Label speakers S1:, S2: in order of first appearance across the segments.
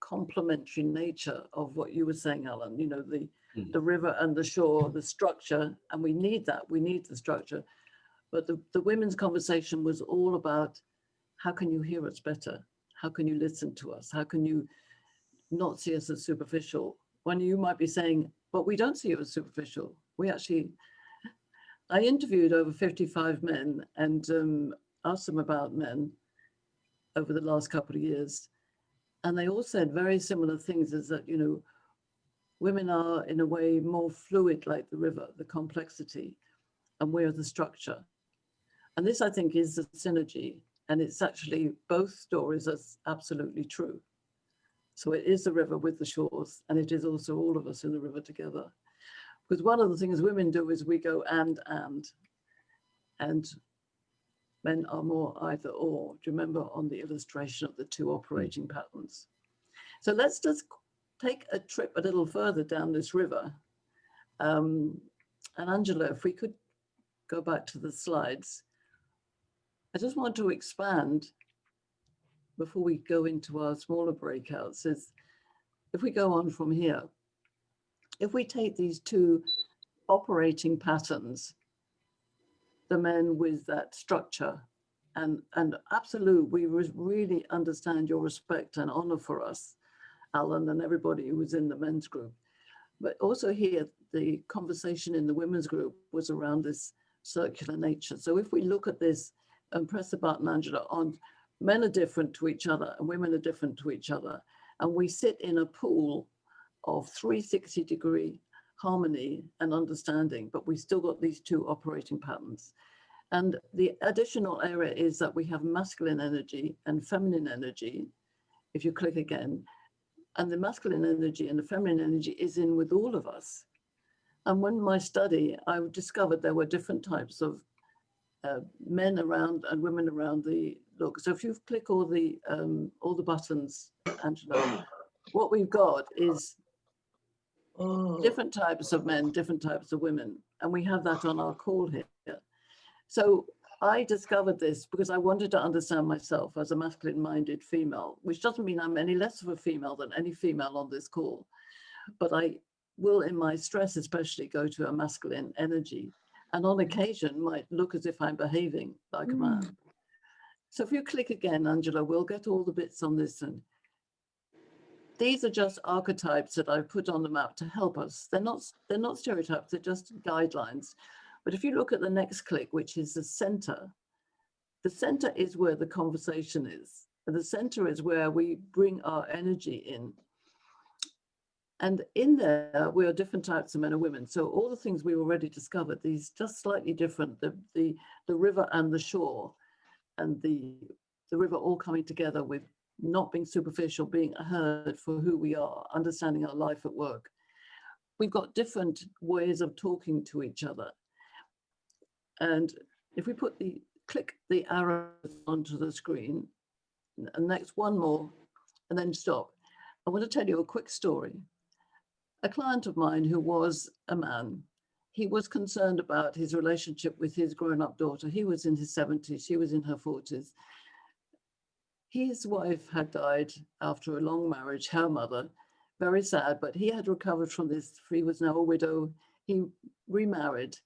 S1: complementary nature of what you were saying, Alan, you know,
S2: Mm.
S1: the river and the shore, the structure, and we need that, we need the structure. But the women's conversation was all about how can you hear us better? How can you listen to us? How can you not see us as superficial? When you might be saying, but we don't see you as superficial. We actually, I interviewed over 55 men and asked them about men over the last couple of years. And they all said very similar things, is that, you know, women are in a way more fluid like the river, the complexity, and we're the structure. And this, I think, is the synergy. And it's actually both stories are absolutely true. So it is the river with the shores, and it is also all of us in the river together. Because one of the things women do is we go and men are more either or. Do you remember on the illustration of the two operating patterns? So let's just take a trip a little further down this river. And Angela, if we could go back to the slides. I just want to expand before we go into our smaller breakouts, is if we go on from here, if we take these two operating patterns, the men with that structure, and absolute, we really understand your respect and honor for us, Alan, and everybody who was in the men's group. But also here, the conversation in the women's group was around this circular nature. So if we look at this and press the button, Angela, on men are different to each other and women are different to each other. And we sit in a pool of 360-degree harmony and understanding, but we still got these two operating patterns. And the additional area is that we have masculine energy and feminine energy. If you click again, and the masculine energy and the feminine energy is in with all of us. And when my study, I discovered there were different types of men around and women around the look. So if you click all the buttons, Angela, what we've got is different types of men, different types of women. And we have that on our call here. So I discovered this because I wanted to understand myself as a masculine-minded female, which doesn't mean I'm any less of a female than any female on this call. But I will, in my stress especially, go to a masculine energy, and on occasion might look as if I'm behaving like a man. So if you click again, Angela, we'll get all the bits on this. And these are just archetypes that I've put on the map to help us. They're not stereotypes, they're just guidelines. But if you look at the next click, which is the center is where the conversation is. And the center is where we bring our energy in. And in there, we are different types of men and women. So all the things we already discovered, these just slightly different, the river and the shore, and the river all coming together with not being superficial, being heard for who we are, understanding our life at work. We've got different ways of talking to each other. And if we click the arrows onto the screen, and next one more, and then stop. I want to tell you a quick story. A client of mine who was a man, he was concerned about his relationship with his grown-up daughter. He was in his 70s, she was in her 40s. His wife had died after a long marriage, her mother, very sad, but he had recovered from this. He was now a widow. He remarried,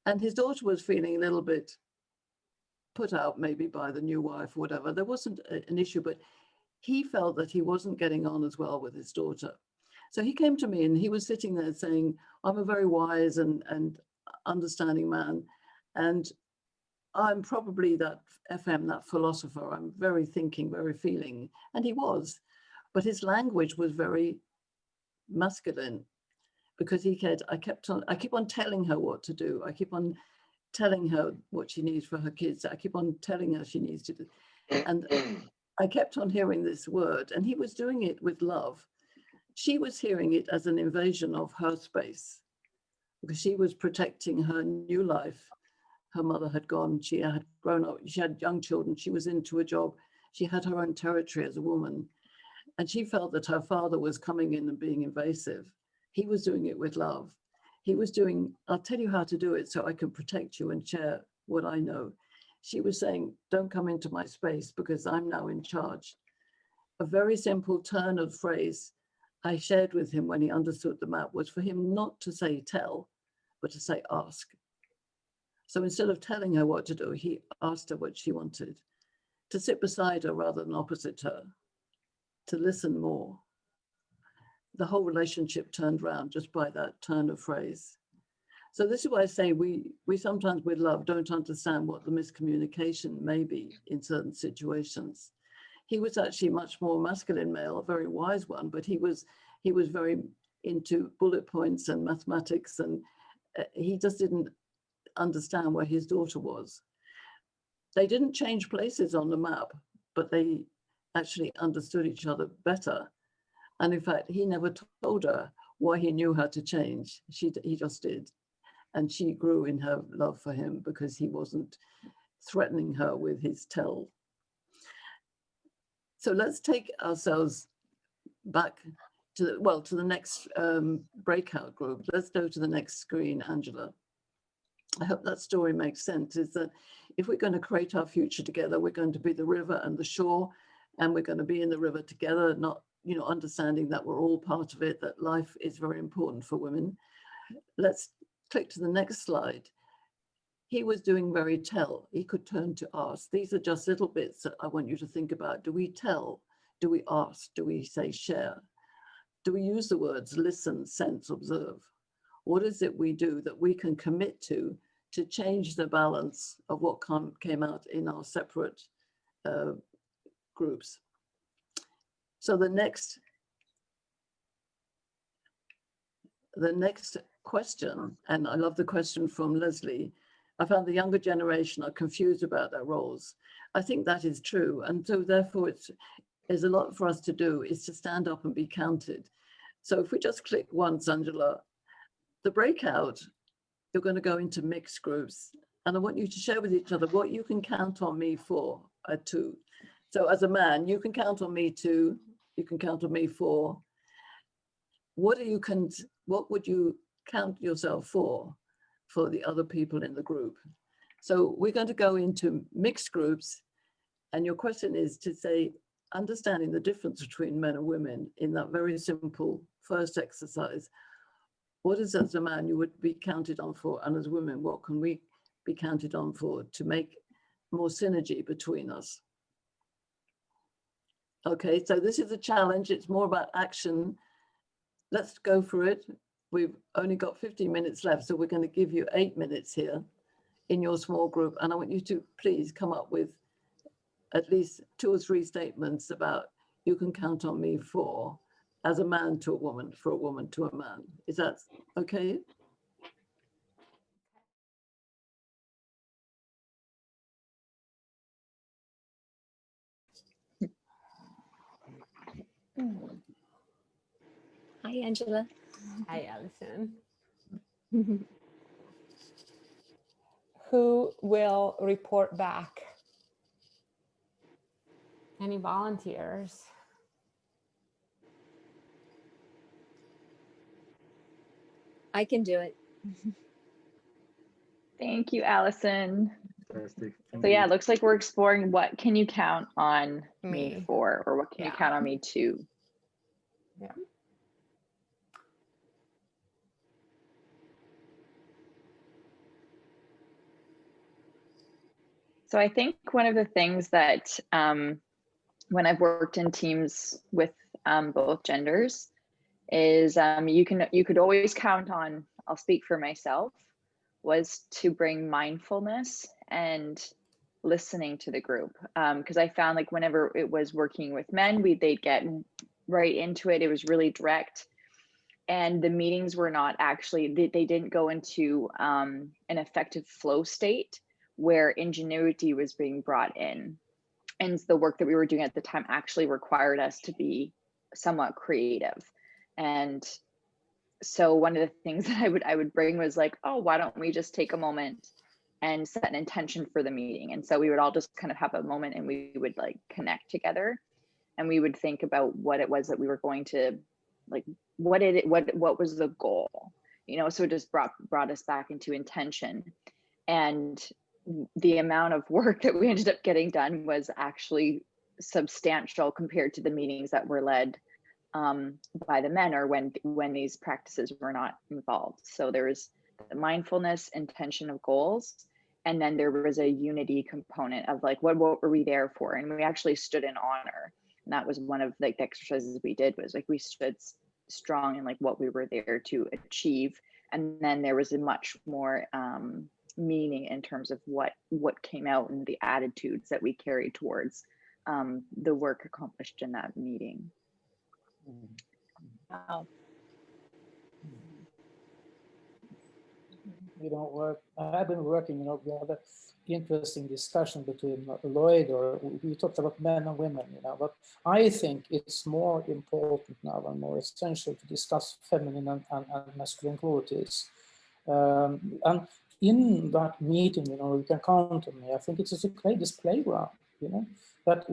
S1: and his daughter was feeling a little bit put out maybe by the new wife or whatever. There wasn't an issue, but he felt that he wasn't getting on as well with his daughter. So he came to me and he was sitting there saying, I'm a very wise and understanding man. And I'm probably that FM, that philosopher. I'm very thinking, very feeling. And he was, but his language was very masculine because he said, I keep on telling her what to do. I keep on telling her what she needs for her kids. I keep on telling her she needs to do. And I kept on hearing this word, and he was doing it with love. She was hearing it as an invasion of her space because she was protecting her new life. Her mother had gone, she had grown up, she had young children, she was into a job, she had her own territory as a woman. And she felt that her father was coming in and being invasive. He was doing it with love. He was doing, I'll tell you how to do it so I can protect you and share what I know. She was saying, don't come into my space because I'm now in charge. a very simple turn of phrase I shared with him when he understood the map was for him not to say tell, but to say ask. So instead of telling her what to do, he asked her what she wanted, to sit beside her rather than opposite her, to listen more. The whole relationship turned around just by that turn of phrase. So this is why I say we sometimes with love don't understand what the miscommunication may be in certain situations. He was actually much more masculine male, a very wise one, but he was very into bullet points and mathematics, and he just didn't understand where his daughter was. They didn't change places on the map, but they actually understood each other better. And in fact, he never told her why he knew how to change. He just did. And she grew in her love for him because he wasn't threatening her with his tell. So let's take ourselves back to the next breakout group. Let's go to the next screen, Angela. I hope that story makes sense, is that if we're going to create our future together, we're going to be the river and the shore, and we're going to be in the river together, not, understanding that we're all part of it, that life is very important for women. Let's click to the next slide. He was doing very tell. He could turn to ask. These are just little bits that I want you to think about. Do we tell? Do we ask? Do we say share? Do we use the words listen, sense, observe? What is it we do that we can commit to change the balance of what came out in our separate groups? So the next question, and I love the question from Leslie, I found the younger generation are confused about their roles. I think that is true. And so therefore there's a lot for us to do, is to stand up and be counted. So if we just click once, Angela, the breakout, you're going to go into mixed groups. And I want you to share with each other what you can count on me for, two. So as a man, you can count on me two, you can count on me for. What would you count yourself for the other people in the group? So we're going to go into mixed groups, and your question is to say, understanding the difference between men and women in that very simple first exercise. What is, as a man, you would be counted on for, and as women, what can we be counted on for to make more synergy between us? Okay, so this is a challenge. It's more about action. Let's go for it. We've only got 15 minutes left, so we're going to give you 8 minutes here in your small group. And I want you to please come up with at least 2 or 3 statements about you can count on me for, as a man to a woman, for a woman to a man. Is that okay?
S2: Hi, Angela.
S3: Hi, Alison. Who will report back? Any volunteers?
S2: I can do it.
S4: Thank you, Allison.
S5: Fantastic.
S4: So yeah, it looks like we're exploring what can you count on me for, or what can you count on me to?
S3: Yeah.
S4: So I think one of the things that when I've worked in teams with both genders is you could always count on, I'll speak for myself, was to bring mindfulness and listening to the group, because I found like whenever it was working with men, they'd get right into it. It was really direct, and the meetings were not actually, they didn't go into an effective flow state where ingenuity was being brought in. And the work that we were doing at the time actually required us to be somewhat creative. And so one of the things that I would bring was like, oh, why don't we just take a moment and set an intention for the meeting? And so we would all just kind of have a moment, and we would like connect together, and we would think about what it was that we were going to, like, what was the goal, so it just brought us back into intention. And the amount of work that we ended up getting done was actually substantial compared to the meetings that were led by the men, or when these practices were not involved. So there was the mindfulness, intention of goals, and then there was a unity component of like, what were we there for? And we actually stood in honor. And that was one of like the exercises we did, was like we stood strong in like what we were there to achieve. And then there was a much more meaning in terms of what came out and the attitudes that we carried towards the work accomplished in that meeting.
S2: Wow.
S5: I've been working, we had an interesting discussion between Lloyd, or we talked about men and women, but I think it's more important now and more essential to discuss feminine and masculine qualities. And in that meeting, you can count on me. I think it's to play this playground, that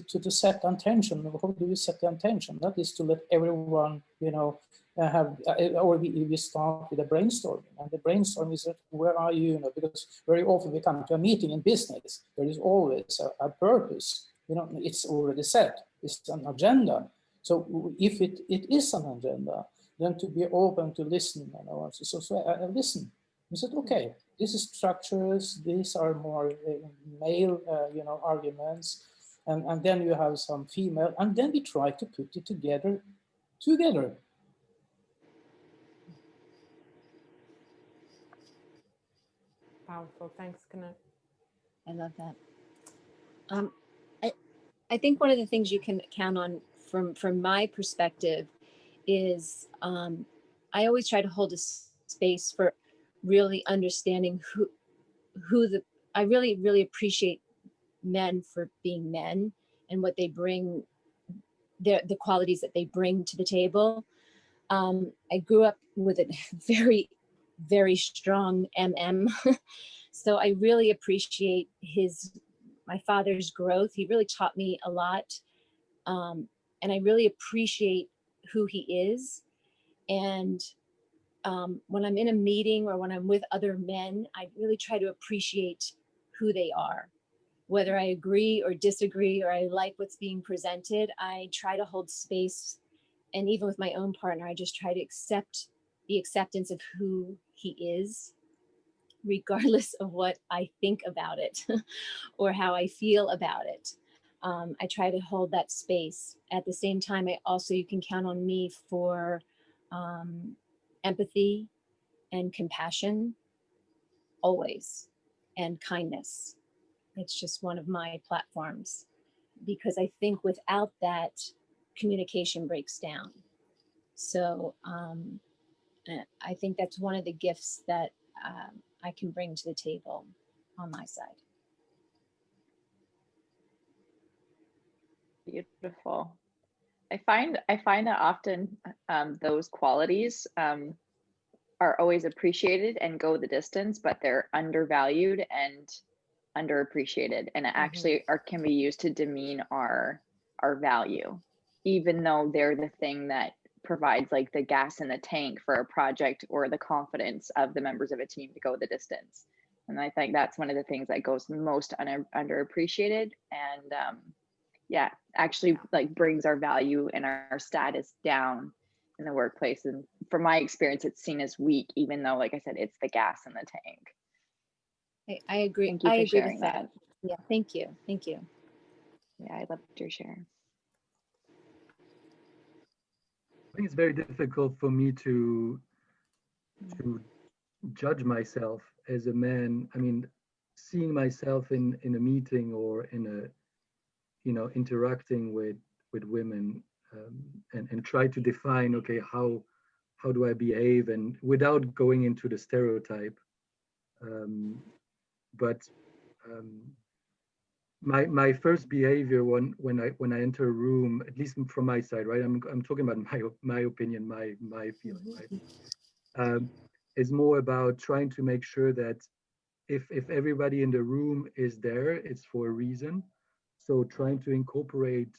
S5: to set intention. How do we set the intention? That is to let everyone, we start with a brainstorming, and the brainstorm is that where are you? Because very often we come to a meeting in business, there is always a purpose. It's already set. It's an agenda. So if it is an agenda, then to be open to listen. So I listen. We said, okay, this is structures. These are more male, arguments, and then you have some female, and then we try to put it together.
S3: Powerful. Thanks, Knut.
S2: I love that. I think one of the things you can count on from my perspective is I always try to hold a space for really understanding I really appreciate men for being men and what they bring, the qualities that they bring to the table. I grew up with a very, very strong so I really appreciate my father's growth. He really taught me a lot. And I really appreciate who he is. And when I'm in a meeting or when I'm with other men, I really try to appreciate who they are. Whether I agree or disagree, or I like what's being presented, I try to hold space. And even with my own partner, I just try to accept the acceptance of who he is, regardless of what I think about it or how I feel about it. I try to hold that space. At the same time, you can count on me for empathy and compassion, always, and kindness. It's just one of my platforms, because I think without that, communication breaks down. So I think that's one of the gifts that I can bring to the table on my side.
S4: Beautiful. I find that often those qualities are always appreciated and go the distance, but they're undervalued and underappreciated, and actually can be used to demean our value, even though they're the thing that provides like the gas in the tank for a project, or the confidence of the members of a team to go the distance. And I think that's one of the things that goes most underappreciated, and actually like brings our value and our status down in the workplace. And from my experience, it's seen as weak, even though, like I said, it's the gas in the tank.
S2: I agree.
S4: Thank you for sharing that.
S2: Yeah, thank you. Thank you.
S4: Yeah, I loved your share.
S6: I think it's very difficult for me to judge myself as a man. I mean, seeing myself in a meeting or in a, interacting with women, and try to define, okay, how do I behave, and without going into the stereotype. But my first behavior when I enter a room, at least from my side, right? I'm talking about my opinion, my feeling, right? Is more about trying to make sure that if everybody in the room is there, it's for a reason. So trying to incorporate,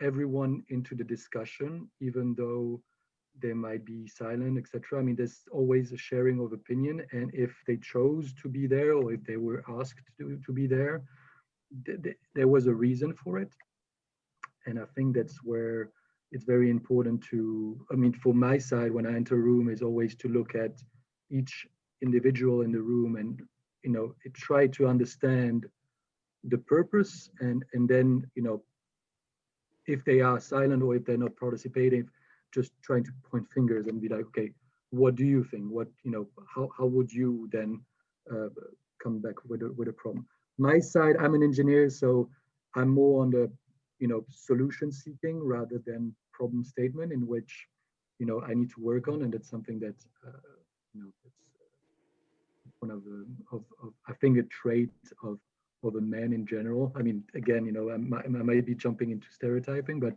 S6: everyone into the discussion, even though they might be silent, etc. I mean, there's always a sharing of opinion, and if they chose to be there, or if they were asked to be there, there was a reason for it. And I think that's where it's very important to, I mean, for my side, when I enter a room, is always to look at each individual in the room and, you know, try to understand the purpose, and then, you know, if they are silent or if they're not participating, just trying to point fingers and be like, okay, what do you think? What, you know, how would you then come back with a problem? My side, I'm an engineer, so I'm more on the, you know, solution seeking rather than problem statement, in which, you know, I need to work on, and that's something that, you know, it's one of the I think a trait of a man in general. I mean, again, you know, I might be jumping into stereotyping, but,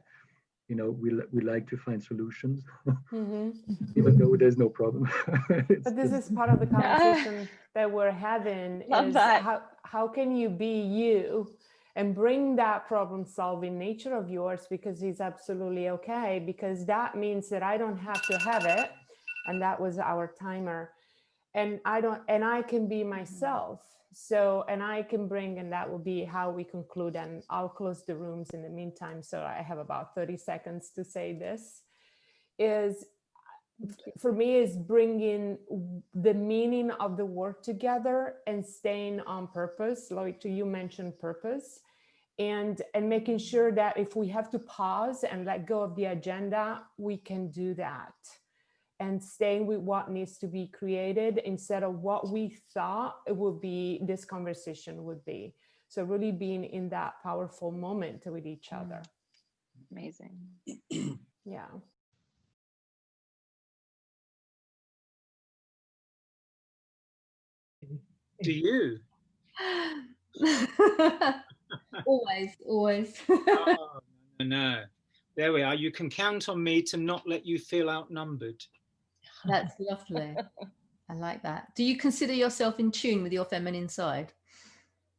S6: you know, we like to find solutions, even though there's no problem.
S3: But this is part of the conversation that we're having.
S4: Love
S3: is
S4: that.
S3: how can you be you and bring that problem solving nature of yours, because it's absolutely okay, because that means that I don't have to have it. And that was our timer. And I can be myself. So, and I can bring, and that will be how we conclude, and I'll close the rooms in the meantime. So I have about 30 seconds to say this, is for me is bringing the meaning of the word together and staying on purpose. Like you mentioned purpose, and making sure that if we have to pause and let go of the agenda, we can do that, and staying with what needs to be created instead of what we thought it would be, this conversation would be. So really being in that powerful moment with each other.
S4: Amazing.
S3: Yeah.
S7: Do you?
S2: Always.
S7: Oh, no. There we are. You can count on me to not let you feel outnumbered.
S8: That's lovely. I like that. Do you consider yourself in tune with your feminine side?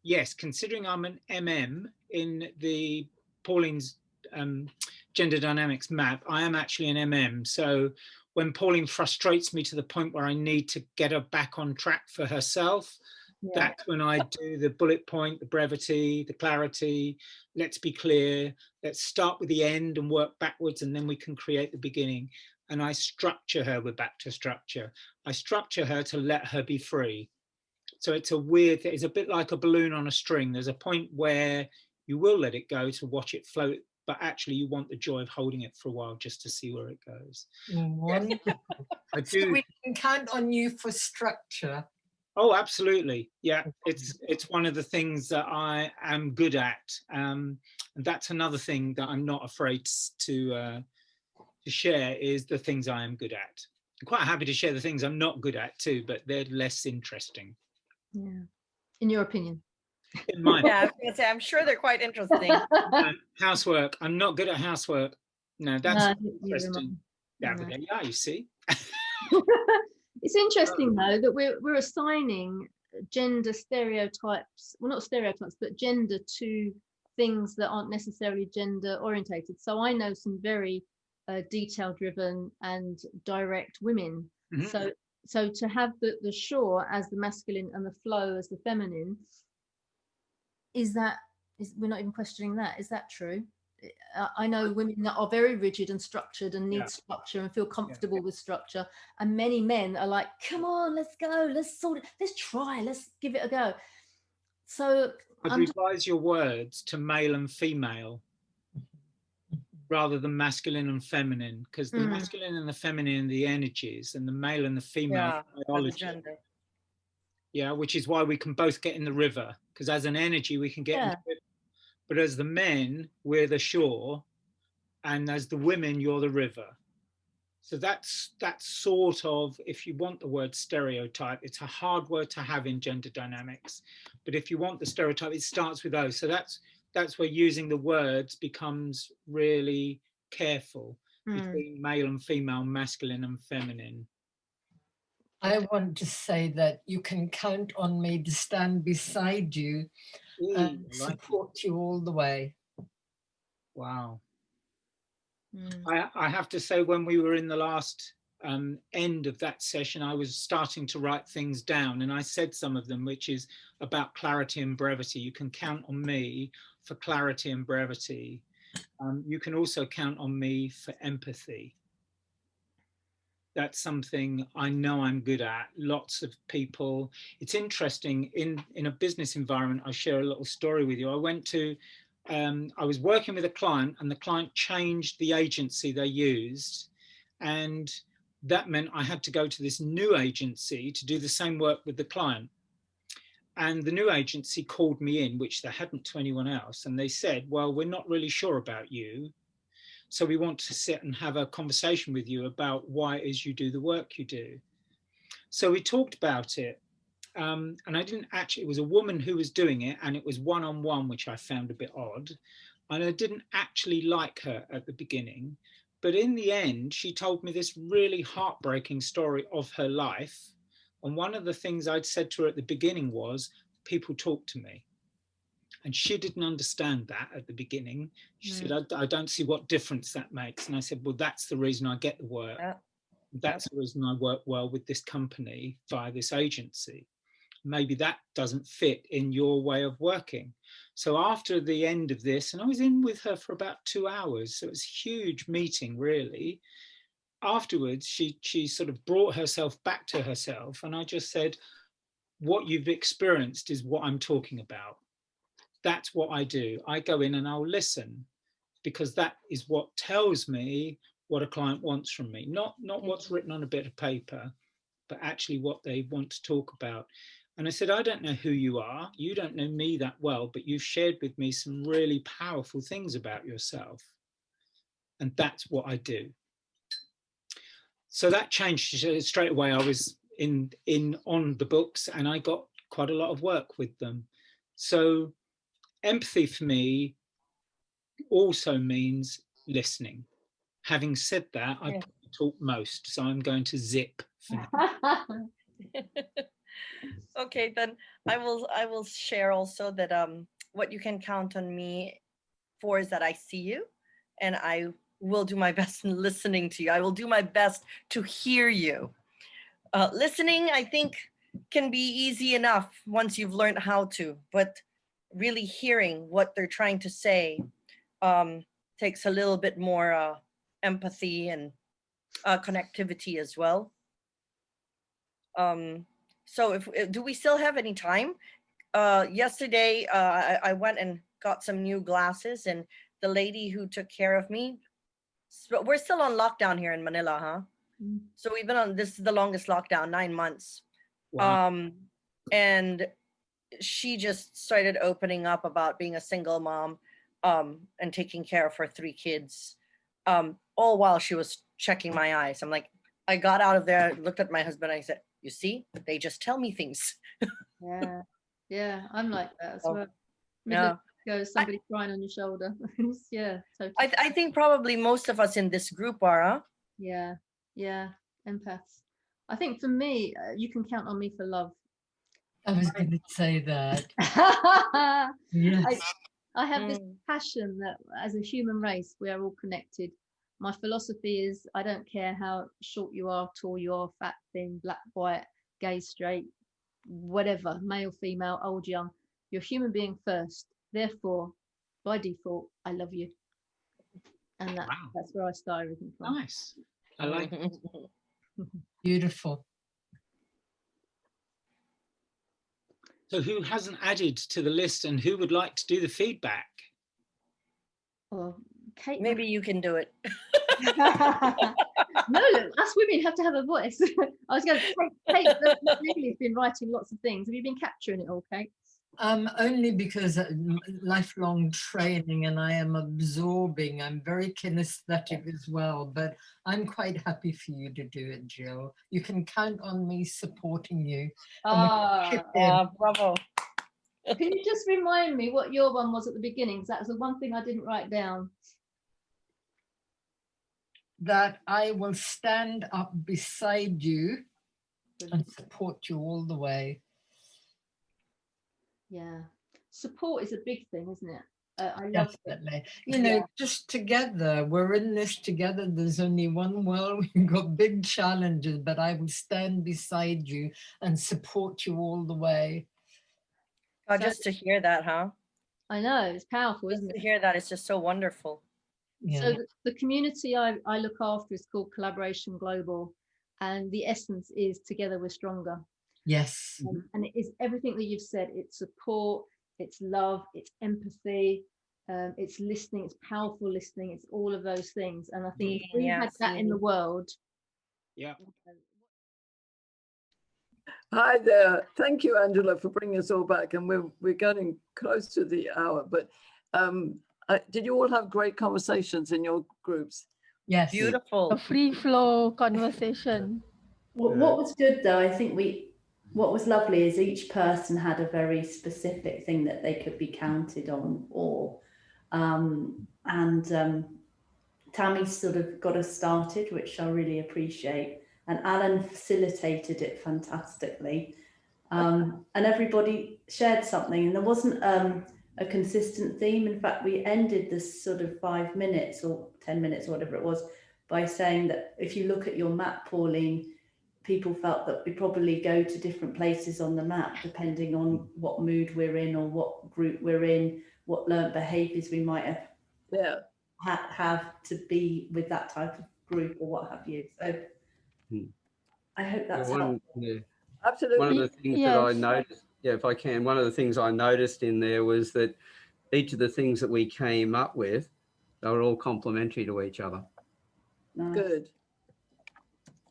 S7: Yes, considering I'm an MM in the Pauline's gender dynamics map, I am actually an MM. So when Pauline frustrates me to the point where I need to get her back on track for herself, that's when I do the bullet point, the brevity, the clarity. Let's be clear. Let's start with the end and work backwards, and then we can create the beginning. And I structure her. We're back to structure. I structure her to let her be free. So it's a weird thing. It's a bit like a balloon on a string. There's a point where you will let it go to watch it float, but actually you want the joy of holding it for a while just to see where it goes.
S9: Wonderful.
S7: I do.
S9: So we can count on you for structure.
S7: Oh, absolutely. Yeah, it's one of the things that I am good at. And that's another thing that I'm not afraid to share, is the things I am good at. I'm quite happy to share the things I'm not good at too, but they're less interesting.
S8: Yeah. In your opinion?
S7: In mine.
S10: Yeah, I was gonna say, I'm sure they're quite interesting.
S7: Housework. I'm not good at housework. No, that's interesting. Yeah,
S8: No.
S7: but yeah, you see.
S8: It's interesting though that we're assigning gender stereotypes, well, not stereotypes, but gender to things that aren't necessarily gender orientated. So I know some very detail driven and direct women. Mm-hmm. So to have the shore as the masculine and the flow as the feminine, we're not even questioning that. Is that true? I know women that are very rigid and structured and need structure and feel comfortable with structure, and many men are like, come on, let's go, let's sort it, let's try, let's give it a go. So
S7: I'd revise your words to male and female rather than masculine and feminine, because the masculine and the feminine are the energies, and the male and the female biology. Yeah, which is why we can both get in the river, because as an energy we can get in the river. But as the men, we're the shore, and as the women, you're the river. So that's sort of, if you want the word stereotype, it's a hard word to have in gender dynamics. But if you want the stereotype, it starts with those. So that's where using the words becomes really careful between male and female, masculine and feminine.
S9: I want to say that you can count on me to stand beside you and support you all the way.
S7: Wow. I have to say, when we were in the last end of that session, I was starting to write things down, and I said some of them, which is about clarity and brevity. You can count on me for clarity and brevity. You can also count on me for empathy. That's something I know I'm good at. Lots of people, it's interesting, in a business environment, I'll share a little story with you. I was working with a client, and the client changed the agency they used, and that meant I had to go to this new agency to do the same work with the client. And the new agency called me in, which they hadn't to anyone else, and they said, well, we're not really sure about you, so we want to sit and have a conversation with you about why it is you do the work you do. So we talked about it, and I didn't actually, it was a woman who was doing it, and it was one-on-one, which I found a bit odd. And I didn't actually like her at the beginning. But in the end, she told me this really heartbreaking story of her life. And one of the things I'd said to her at the beginning was, people talk to me. And she didn't understand that at the beginning. She said, I don't see what difference that makes. And I said, well, that's the reason I get the work. That's the reason I work well with this company via this agency. Maybe that doesn't fit in your way of working. So after the end of this, and I was in with her for about 2 hours, so it was a huge meeting, really. Afterwards, she sort of brought herself back to herself, and I just said, what you've experienced is what I'm talking about. That's what I do. I go in and I'll listen, because that is what tells me what a client wants from me, not what's written on a bit of paper, but actually what they want to talk about. And I said, I don't know who you are. You don't know me that well, but you've shared with me some really powerful things about yourself. And that's what I do. So that changed straight away. I was on the books, and I got quite a lot of work with them. So empathy for me also means listening. Having said that, I talk most, so I'm going to zip for now.
S10: Okay, then I will share also that what you can count on me for is that I see you, and I will do my best in listening to you. I will do my best to hear you. Listening, I think, can be easy enough once you've learned how to, but really hearing what they're trying to say takes a little bit more empathy and connectivity as well. So do we still have any time? Yesterday, I went and got some new glasses, and the lady who took care of me, so we're still on lockdown here in Manila, huh? So we've been on, this is the longest lockdown, 9 months. Wow. And she just started opening up about being a single mom and taking care of her 3 kids, all while she was checking my eyes. I'm like, I got out of there, looked at my husband, and I said, you see, they just tell me things.
S8: Yeah, I'm like that as well. Middle goes somebody crying on your shoulder. Yeah, totally.
S10: I think probably most of us in this group are, huh?
S8: Yeah, empaths. I think for me, you can count on me for love.
S9: I was going to say that.
S8: Yes. I have this passion that as a human race, we are all connected. My philosophy is, I don't care how short you are, tall you are, fat, thin, black, white, gay, straight, whatever, male, female, old, young. You're a human being first. Therefore, by default, I love you. And that's where I start everything from.
S7: Nice. I like it.
S9: Beautiful.
S7: So who hasn't added to the list, and who would like to do the feedback?
S8: Well, Kate,
S10: maybe you can do it.
S8: No, us women have to have a voice. I was going to say, Kate, really has been writing lots of things. Have you been capturing it all, Kate?
S9: Only because lifelong training, and I am absorbing. I'm very kinesthetic as well, but I'm quite happy for you to do it, Jill. You can count on me supporting you.
S10: Bravo.
S8: Can you just remind me what your one was at the beginning? Because that was the one thing I didn't write down.
S9: That I will stand up beside you and support you all the way.
S8: Yeah, support is a big thing, isn't it? I love it.
S9: Definitely. You know, just together, we're in this together. There's only one world. We've got big challenges, but I will stand beside you and support you all the way.
S10: Oh,
S8: So-
S10: just to hear that, huh?
S8: I know, it's powerful,
S10: Just
S8: isn't
S10: to
S8: it?
S10: hear that, it's just so wonderful.
S9: Yeah.
S8: So the community I look after is called Collaboration Global, and the essence is together we're stronger.
S9: Yes.
S8: And it is everything that you've said. It's support, it's love, it's empathy, it's listening, it's powerful listening, it's all of those things. And I think if we had that in the world.
S7: Yeah.
S1: Hi there. Thank you, Angela, for bringing us all back. And we're getting close to the hour. But did you all have great conversations in your groups?
S9: Yes.
S10: Beautiful.
S11: A free flow conversation.
S12: What was good though, I think what was lovely is each person had a very specific thing that they could be counted on, or Tammy sort of got us started, which I really appreciate, and Alan facilitated it fantastically, and everybody shared something, and there wasn't a consistent theme. In fact, we ended this sort of 5 minutes or 10 minutes or whatever it was by saying that if you look at your map, Pauline, people felt that we probably go to different places on the map depending on what mood we're in or what group we're in, what learnt behaviours we might have to be with that type of group or what have you. So I hope that's helpful.
S1: Absolutely.
S13: One of the things that I noticed, if I can, one of the things I noticed in there was that each of the things that we came up with, they were all complementary to each other.
S1: Nice. Good.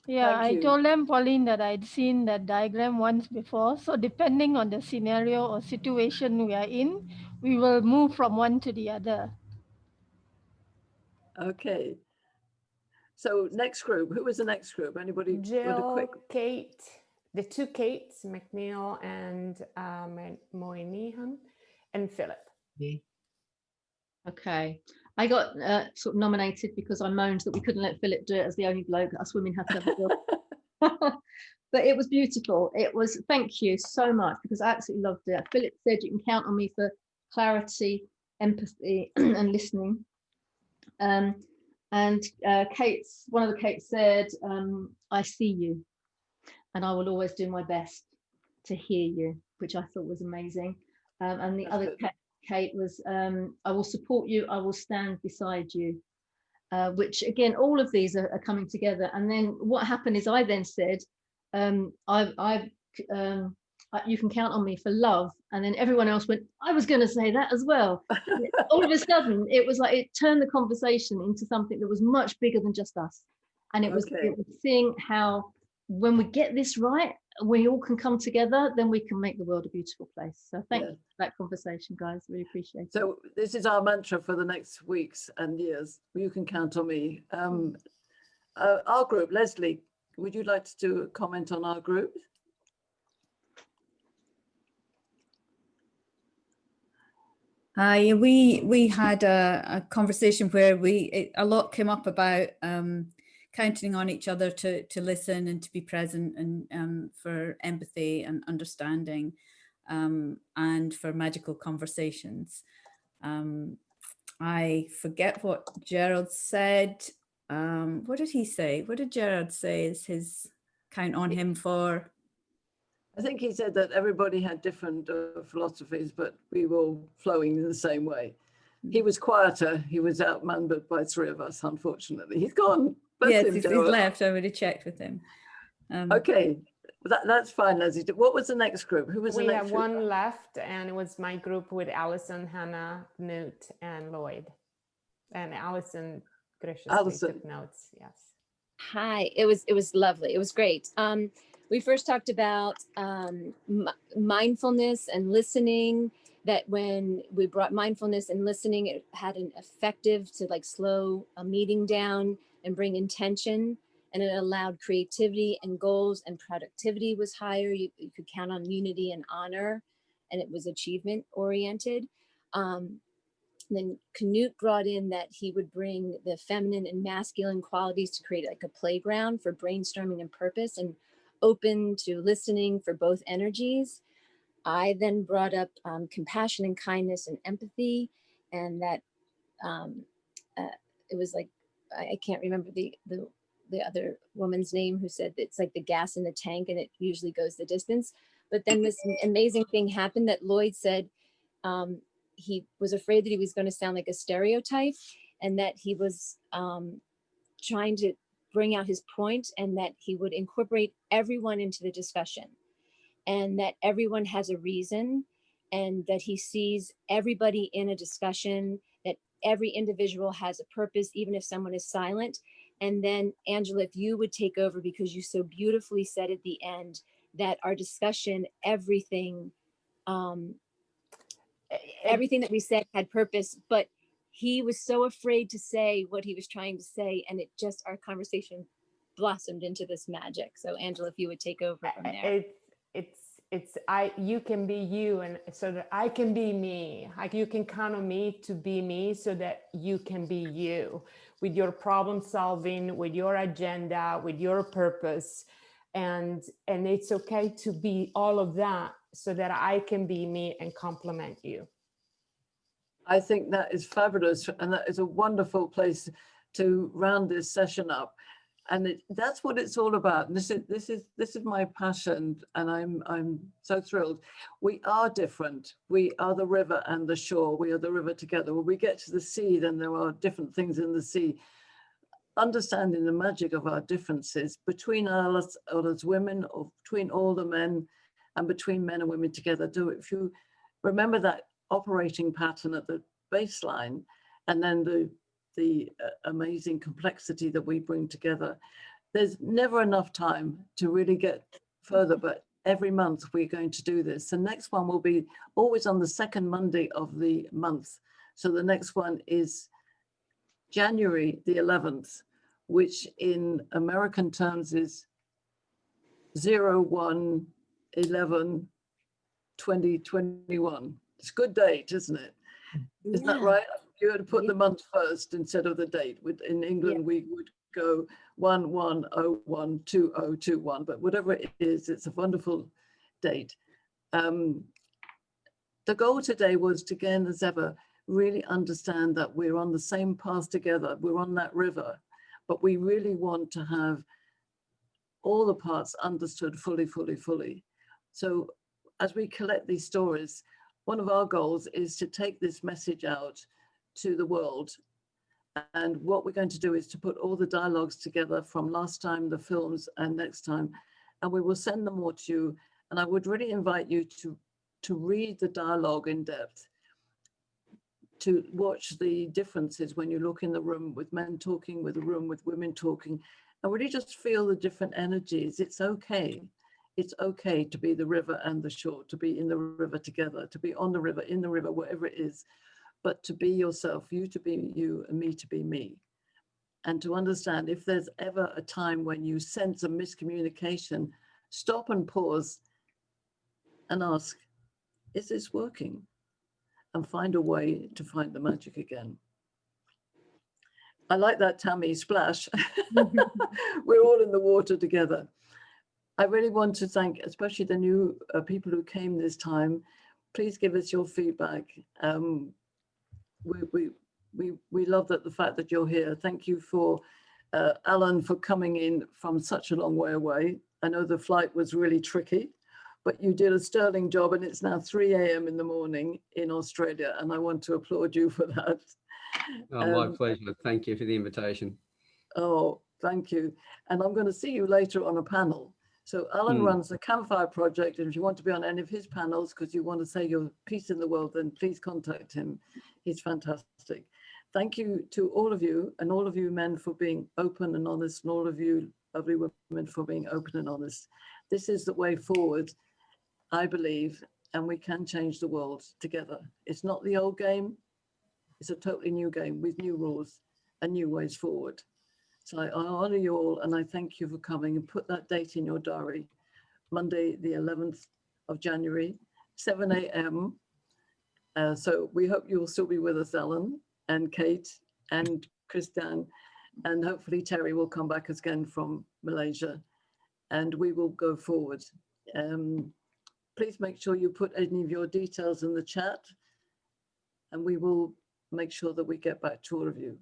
S11: Yeah, I told them, Pauline, that I'd seen that diagram once before. So depending on the scenario or situation we are in, we will move from one to the other.
S1: Okay. So next group, who was the next group? Anybody?
S3: Jill, Kate, the two Kates, McNeil and Moynihan, and Philip.
S8: Okay. I got sort of nominated because I moaned that we couldn't let Philip do it as the only bloke. Us women have to have a job. But it was beautiful. It was, thank you so much, because I absolutely loved it. Philip said you can count on me for clarity, empathy, and listening. And one of the Kates said, I see you, and I will always do my best to hear you, which I thought was amazing. And the other Kate was, I will support you, I will stand beside you, which again, all of these are coming together. And then what happened is I then said, you can count on me for love. And then everyone else went, I was going to say that as well. All of a sudden, it was like it turned the conversation into something that was much bigger than just us. And it was seeing how when we get this right, we all can come together, then we can make the world a beautiful place. So thank you for that conversation, guys. Really appreciate it.
S1: So this is our mantra for the next weeks and years. You can count on me. Our group, Leslie, would you like to do a comment on our group?
S14: We had a conversation where a lot came up about counting on each other to listen and to be present, and for empathy and understanding, and for magical conversations. I forget what Gerald said. What did he say? What did Gerald say is his count on him for?
S1: I think he said that everybody had different philosophies, but we were all flowing in the same way. He was quieter. He was outnumbered by 3 of us, unfortunately. He's gone.
S14: Yes, he's left. I would have checked with him.
S1: Okay, that's fine, Leslie. What was the next group? Who was the next group?
S3: We have one left, and it was my group with Alison, Hannah, Newt, and Lloyd. And Alison graciously took notes. Yes.
S2: Hi, it was lovely. It was great. We first talked about mindfulness and listening, that when we brought mindfulness and listening, it had an effective to like slow a meeting down and bring intention, and it allowed creativity and goals, and productivity was higher. You could count on unity and honor, and it was achievement oriented. Then Knut brought in that he would bring the feminine and masculine qualities to create like a playground for brainstorming and purpose, and open to listening for both energies. I then brought up compassion and kindness and empathy, and that it was like, I can't remember the other woman's name who said it's like the gas in the tank and it usually goes the distance. But then this amazing thing happened that Lloyd said he was afraid that he was going to sound like a stereotype, and that he was trying to bring out his point, and that he would incorporate everyone into the discussion, and that everyone has a reason, and that he sees everybody in a discussion, that every individual has a purpose, even if someone is silent. And then, Angela, if you would take over, because you so beautifully said at the end that our discussion, everything that we said had purpose, but he was so afraid to say what he was trying to say, and it just, our conversation blossomed into this magic. So Angela, if you would take over from there.
S3: You can be you, and so that I can be me. Like, you can count on me to be me, so that you can be you, with your problem solving, with your agenda, with your purpose. And it's okay to be all of that, so that I can be me and complement you.
S1: I think that is fabulous, and that is a wonderful place to round this session up. And that's what it's all about. And this is my passion, and I'm so thrilled. We are different. We are the river and the shore. We are the river together. When we get to the sea, then there are different things in the sea. Understanding the magic of our differences between us as women, or between all the men, and between men and women together. If you remember that operating pattern at the baseline, and then the amazing complexity that we bring together, there's never enough time to really get further, but every month we're going to do this. The next one will be always on the second Monday of the month. So the next one is January the 11th, which in American terms is 01/11/2021. It's a good date, isn't it? Yeah. Isn't that right? You had to put the month first instead of the date. In England, we would go 11/01/2021, but whatever it is, it's a wonderful date. The goal today was to, again, as ever, really understand that we're on the same path together. We're on that river, but we really want to have all the parts understood fully, fully, fully. So as we collect these stories, one of our goals is to take this message out to the world. And what we're going to do is to put all the dialogues together from last time, the films, and next time, and we will send them all to you. And I would really invite you to read the dialogue in depth, to watch the differences when you look in the room with men talking, with a room with women talking, and really just feel the different energies. It's okay. It's okay to be the river and the shore, to be in the river together, to be on the river, in the river, wherever it is, but to be yourself, you to be you and me to be me. And to understand, if there's ever a time when you sense a miscommunication, stop and pause and ask, is this working? And find a way to find the magic again. I like that, Tammy, splash. We're all in the water together. I really want to thank, especially the new people who came this time. Please give us your feedback. We love the fact that you're here. Thank you for Alan for coming in from such a long way away. I know the flight was really tricky, but you did a sterling job, and it's now 3 a.m. in the morning in Australia, and I want to applaud you for that.
S13: Oh, my pleasure. Thank you for the invitation.
S1: Oh, thank you. And I'm going to see you later on a panel. So Alan runs the Campfire Project, and if you want to be on any of his panels because you want to say your piece in the world, then please contact him. He's fantastic. Thank you to all of you, and all of you men for being open and honest, and all of you lovely women for being open and honest. This is the way forward, I believe, and we can change the world together. It's not the old game. It's a totally new game with new rules and new ways forward. So I honor you all, and I thank you for coming, and put that date in your diary, Monday, the 11th of January, 7 a.m. So we hope you'll still be with us, Ellen and Kate and Christiane, and hopefully Terry will come back again from Malaysia, and we will go forward. Please make sure you put any of your details in the chat, and we will make sure that we get back to all of you.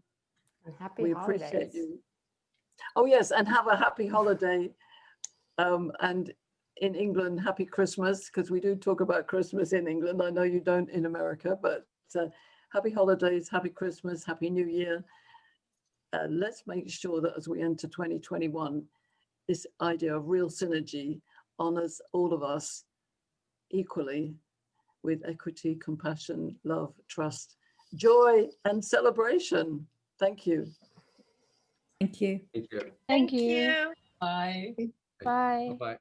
S3: And happy
S1: We
S3: holidays.
S1: appreciate you. Oh yes, and have a happy holiday. And in England, happy Christmas, because we do talk about Christmas in England. I know you don't in America, but happy holidays, happy Christmas, happy New Year. Let's make sure that as we enter 2021, this idea of real synergy honors all of us equally with equity, compassion, love, trust, joy, and celebration. Thank you.
S14: Thank you.
S9: Thank you.
S11: Thank you.
S10: you.
S9: Bye.
S11: Bye.
S13: Bye.